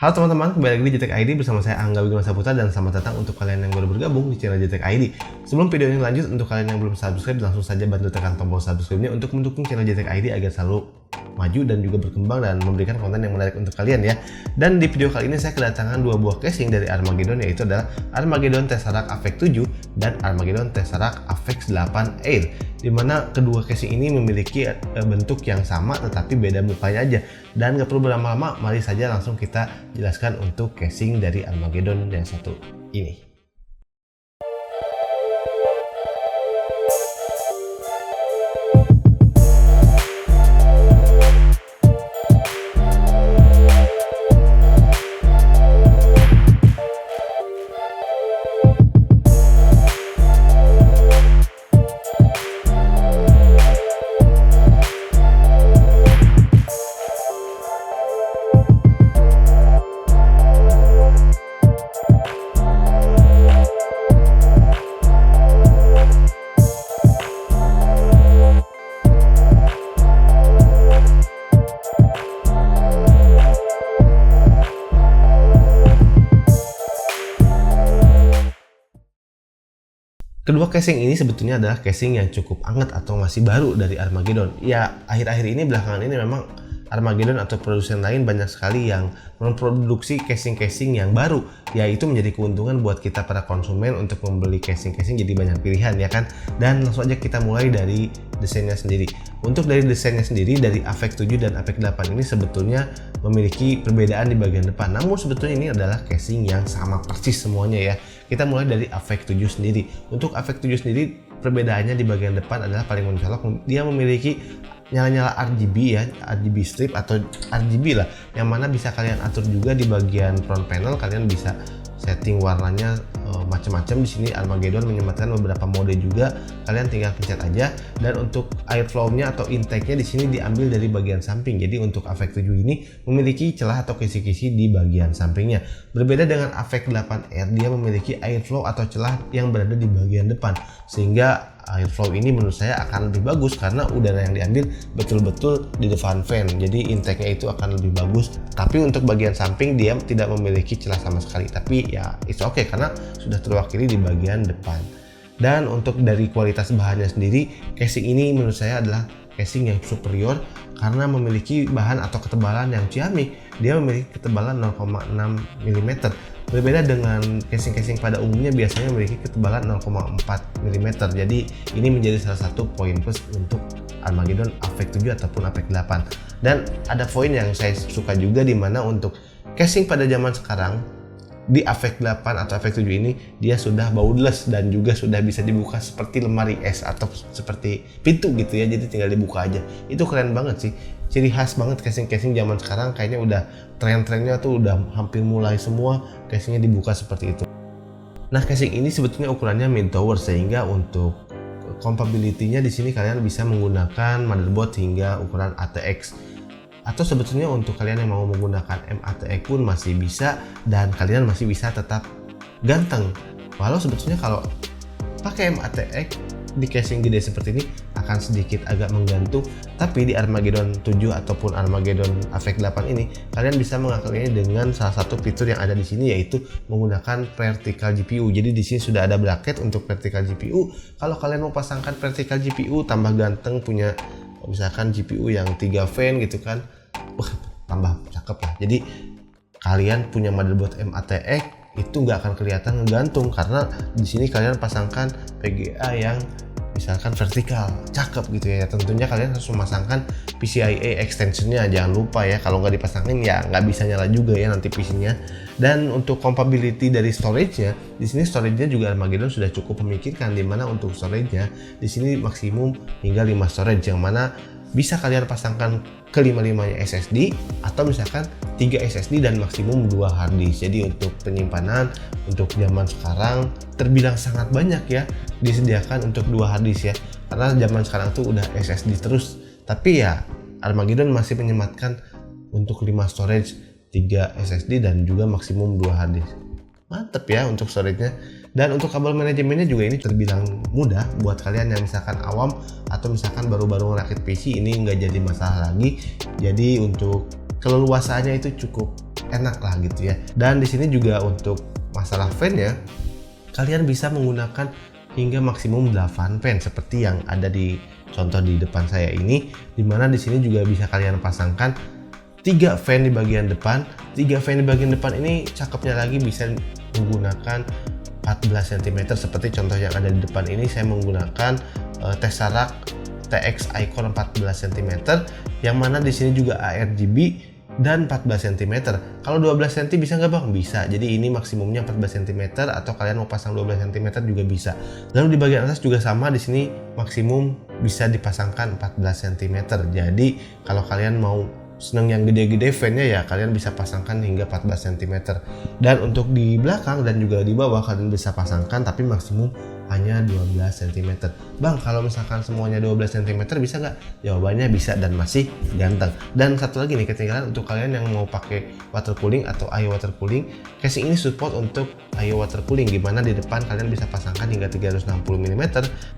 Halo teman-teman, kembali lagi di JTech ID bersama saya Angga Wiguna Saputra dan selamat datang untuk kalian yang baru bergabung di channel JTech ID. Sebelum video ini lanjut, untuk kalian yang belum subscribe, langsung saja bantu tekan tombol subscribe-nya untuk mendukung channel JTech ID agar selalu maju dan juga berkembang dan memberikan konten yang menarik untuk kalian ya. Dan di video kali ini saya kedatangan dua buah casing dari Armageddon, yaitu adalah Armageddon Tesseract Avex 7 dan Armageddon Tesseract Avex 8 Air, di mana kedua casing ini memiliki bentuk yang sama tetapi beda mukanya aja. Dan gak perlu berlama-lama, mari saja langsung kita jelaskan untuk casing dari Armageddon yang satu ini. Kedua casing ini sebetulnya adalah casing yang cukup anget atau masih baru dari Armageddon. Ya, akhir-akhir ini, belakangan ini memang Armageddon atau produsen lain banyak sekali yang memproduksi casing-casing yang baru. Ya, itu menjadi keuntungan buat kita para konsumen untuk membeli casing-casing, jadi banyak pilihan ya kan. Dan langsung aja kita mulai dari desainnya sendiri. Untuk dari desainnya sendiri, dari Avex 7 dan Avex 8 ini sebetulnya memiliki perbedaan di bagian depan. Namun sebetulnya ini adalah casing yang sama persis semuanya ya. Kita mulai dari Avex 7 sendiri. Untuk Avex 7 sendiri, perbedaannya di bagian depan adalah paling mencolok. Dia memiliki nyala-nyala RGB ya, RGB strip atau RGB lah, yang mana bisa kalian atur juga di bagian front panel. Kalian bisa setting warnanya macam-macam. Di sini Armageddon menyematkan beberapa mode juga, kalian tinggal pencet aja. Dan untuk airflow-nya atau intake-nya di sini diambil dari bagian samping. Jadi untuk Avex 7 ini memiliki celah atau kisi-kisi di bagian sampingnya. Berbeda dengan Avex 8 Air, dia memiliki airflow atau celah yang berada di bagian depan, sehingga airflow ini menurut saya akan lebih bagus karena udara yang diambil betul-betul di depan fan, jadi intake-nya itu akan lebih bagus. Tapi untuk bagian samping dia tidak memiliki celah sama sekali, tapi ya it's okay karena sudah terwakili di bagian depan. Dan untuk dari kualitas bahannya sendiri, casing ini menurut saya adalah casing yang superior karena memiliki bahan atau ketebalan yang ciamik. Dia memiliki ketebalan 0,6 mm. Berbeda dengan casing-casing pada umumnya biasanya memiliki ketebalan 0,4 mm. Jadi ini menjadi salah satu poin plus untuk Armageddon Avex 7 ataupun Avex 8. Dan ada poin yang saya suka juga, di mana untuk casing pada zaman sekarang di Avex 8 atau Avex 7 ini dia sudah baudless dan juga sudah bisa dibuka seperti lemari es atau seperti pintu gitu ya, jadi tinggal dibuka aja. Itu keren banget sih, ciri khas banget casing-casing zaman sekarang. Kayaknya udah tren-trennya tuh udah hampir mulai semua casingnya dibuka seperti itu. Nah, casing ini sebetulnya ukurannya mid tower, sehingga untuk compatibility-nya di sini kalian bisa menggunakan motherboard hingga ukuran ATX. Atau sebetulnya untuk kalian yang mau menggunakan MATX pun masih bisa, dan kalian masih bisa tetap ganteng. Walau sebetulnya kalau pakai MATX di casing gede seperti ini akan sedikit agak menggantung, tapi di Armageddon 7 ataupun Armageddon Avex 8 ini kalian bisa mengakalinya dengan salah satu fitur yang ada di sini, yaitu menggunakan vertical GPU. Jadi di sini sudah ada bracket untuk vertical GPU. Kalau kalian mau pasangkan vertical GPU tambah ganteng, punya misalkan GPU yang 3 fan gitu kan, tambah cakep lah. Jadi kalian punya motherboard MATX itu nggak akan kelihatan ngegantung karena di sini kalian pasangkan VGA yang misalkan vertikal, cakep gitu ya. Tentunya kalian harus memasangkan PCIe extensionnya, jangan lupa ya. Kalau nggak dipasangin ya nggak bisa nyala juga ya nanti PC-nya. Dan untuk compatibility dari storage-nya, di sini storage-nya juga Armageddon sudah cukup memikirkan, di mana untuk storage-nya di sini maksimum hingga 5 storage, yang mana bisa kalian pasangkan ke 5-5-nya SSD atau misalkan 3 SSD dan maksimum 2 hard disk. Jadi untuk penyimpanan untuk zaman sekarang terbilang sangat banyak ya disediakan untuk 2 hard disk ya, karena zaman sekarang tuh udah SSD terus. Tapi ya Armageddon masih menyematkan untuk 5 storage, 3 SSD dan juga maksimum 2 hard disk. Mantep ya untuk storage-nya. Dan untuk kabel manajemennya juga ini terbilang mudah buat kalian yang misalkan awam atau misalkan baru-baru ngerakit PC, ini nggak jadi masalah lagi. Jadi untuk keleluasaannya itu cukup enak lah gitu ya. Dan di sini juga untuk masalah fan-nya, kalian bisa menggunakan hingga maksimum 8 fan seperti yang ada di contoh di depan saya ini, dimana di sini juga bisa kalian pasangkan 3 fan di bagian depan. 3 fan di bagian depan ini cakepnya lagi bisa menggunakan 14 cm seperti contoh yang ada di depan ini. Saya menggunakan Tesseract TX Icon 14 cm yang mana di sini juga ARGB dan 14 cm. Kalau 12 cm bisa nggak bang? Bisa. Jadi ini maksimumnya 14 cm atau kalian mau pasang 12 cm juga bisa. Lalu di bagian atas juga sama, di sini maksimum bisa dipasangkan 14 cm. Jadi kalau kalian mau seneng yang gede-gede fan-nya ya kalian bisa pasangkan hingga 14 cm. Dan untuk di belakang dan juga di bawah kalian bisa pasangkan tapi maksimum hanya 12 cm. Bang, kalau misalkan semuanya 12 cm bisa nggak? Jawabannya bisa dan masih ganteng. Dan satu lagi nih ketinggalan, untuk kalian yang mau pakai water cooling atau IO water cooling, casing ini support untuk IO water cooling, dimana di depan kalian bisa pasangkan hingga 360 mm,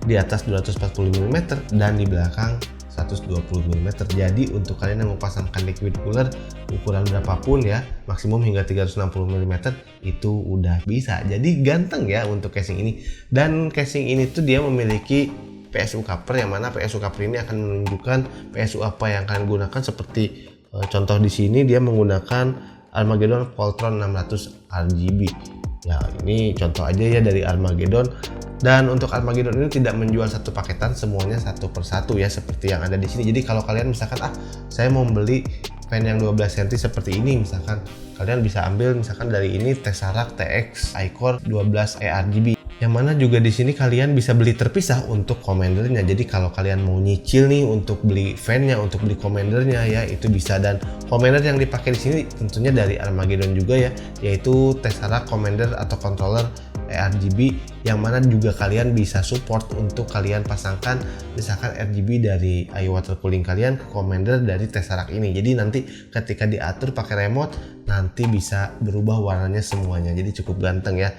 di atas 240 mm, dan di belakang 120 mm. Jadi untuk kalian yang mau pasangkan liquid cooler ukuran berapapun ya, maksimum hingga 360 mm itu udah bisa. Jadi ganteng ya untuk casing ini. Dan casing ini tuh dia memiliki PSU cover, yang mana PSU cover ini akan menunjukkan PSU apa yang kalian gunakan. Seperti contoh di sini dia menggunakan Armageddon Voltron 600 RGB. Ya ini contoh aja ya dari Armageddon. Dan untuk Armageddon ini tidak menjual satu paketan, semuanya satu persatu ya seperti yang ada di sini. Jadi kalau kalian misalkan saya mau beli fan yang 12 cm seperti ini, misalkan kalian bisa ambil misalkan dari ini Tesseract TX Icon 12 RGB. Yang mana juga di sini kalian bisa beli terpisah untuk commandernya. Jadi kalau kalian mau nyicil nih untuk beli fan-nya, untuk beli commandernya ya itu bisa. Dan commander yang dipakai di sini tentunya dari Armageddon juga ya, yaitu Tesseract Commander atau controller RGB, yang mana juga kalian bisa support untuk kalian pasangkan misalkan RGB dari IO water cooling kalian ke commander dari Tesseract ini. Jadi nanti ketika diatur pakai remote nanti bisa berubah warnanya semuanya. Jadi cukup ganteng ya.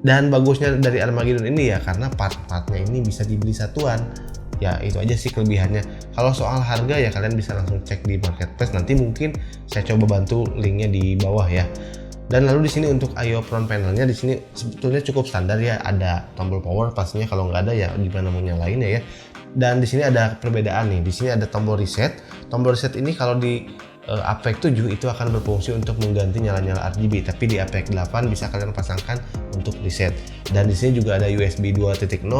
Dan bagusnya dari Armageddon ini ya karena part-partnya ini bisa dibeli satuan. Ya itu aja sih kelebihannya. Kalau soal harga ya kalian bisa langsung cek di marketplace, nanti mungkin saya coba bantu linknya di bawah ya. Dan lalu di sini untuk IO front panelnya di sini sebetulnya cukup standar ya, ada tombol power pastinya, kalau nggak ada ya gimana mau nyalainnya ya. Dan di sini ada perbedaan nih, di sini ada tombol reset. Tombol reset ini kalau di APEX 7 itu akan berfungsi untuk mengganti nyala-nyala RGB, tapi di APEX 8 bisa kalian pasangkan untuk reset. Dan di sini juga ada USB 2.0,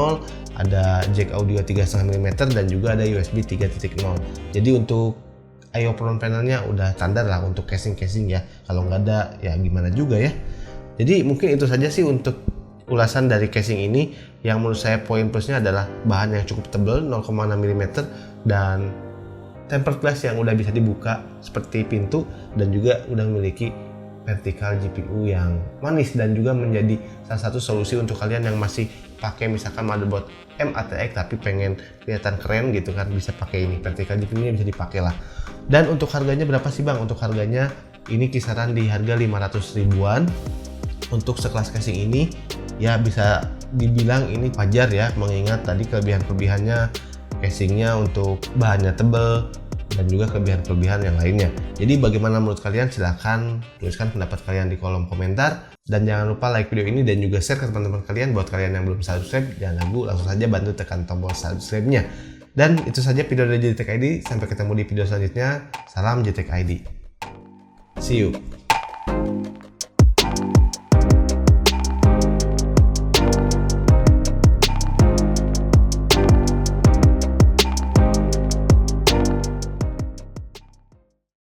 ada jack audio 3,5 mm dan juga ada USB 3.0. Jadi untuk IO front panelnya udah standar lah untuk casing-casing ya. Kalau nggak ada ya gimana juga ya. Jadi mungkin itu saja sih untuk ulasan dari casing ini. Yang menurut saya poin plusnya adalah bahan yang cukup tebal 0,6 mm dan tempered glass yang udah bisa dibuka seperti pintu, dan juga udah memiliki vertikal GPU yang manis dan juga menjadi salah satu solusi untuk kalian yang masih pakai misalkan motherboard M-ATX tapi pengen kelihatan keren gitu kan, bisa pakai ini, vertikal GPU nya bisa dipakai lah. Dan untuk harganya berapa sih bang? Untuk harganya ini kisaran di harga 500 ribuan. Untuk sekelas casing ini ya bisa dibilang ini wajar ya, mengingat tadi kelebihan-kelebihannya, casingnya untuk bahannya tebal dan juga kelebihan-kelebihan yang lainnya. Jadi bagaimana menurut kalian? Silahkan tuliskan pendapat kalian di kolom komentar. Dan jangan lupa like video ini dan juga share ke teman-teman kalian. Buat kalian yang belum subscribe, jangan ragu, langsung saja bantu tekan tombol subscribe-nya. Dan itu saja video dari JTech ID. Sampai ketemu di video selanjutnya. Salam JTech ID. See you.